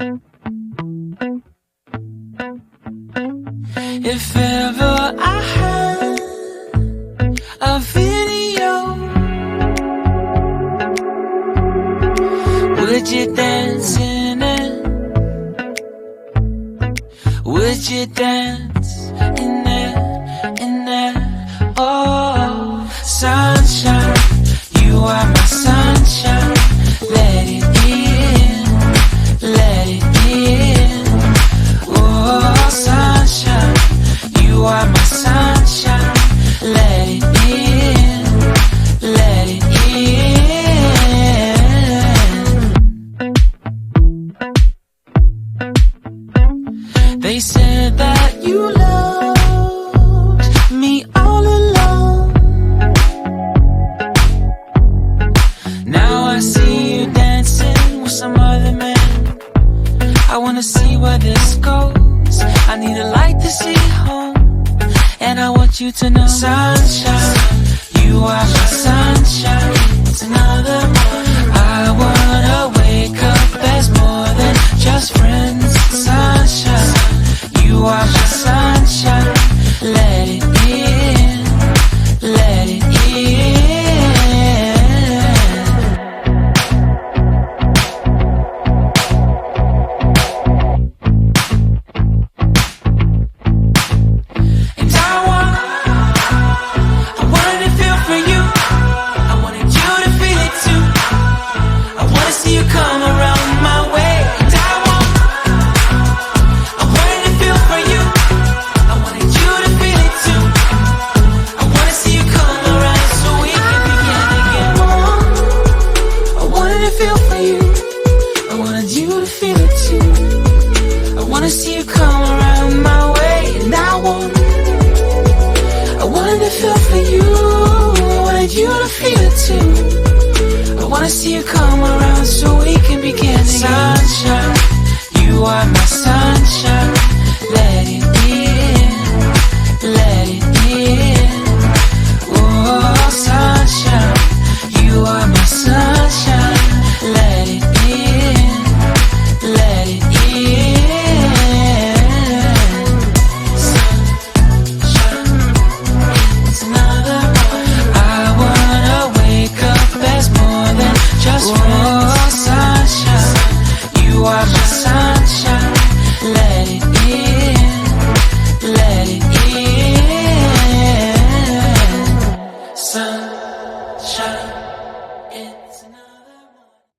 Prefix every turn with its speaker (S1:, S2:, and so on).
S1: If ever I had a video, would you dance in it? Would you dance in it, in it? Oh, sunshine, you are my sunshine. Let it in, let it in. Oh, sunshine, you are my sunshine. Let it in, let it in. They said that you loved me all along. Now I see you dancing with some other man. I wanna see where this goes. I need a light to see home. And I want you to know, sunshine, you are my sunshine. It's another one. I wanna wake up as more than just friends. Sunshine, you are my sunshine. Let it in, let it in. See you come around so we can be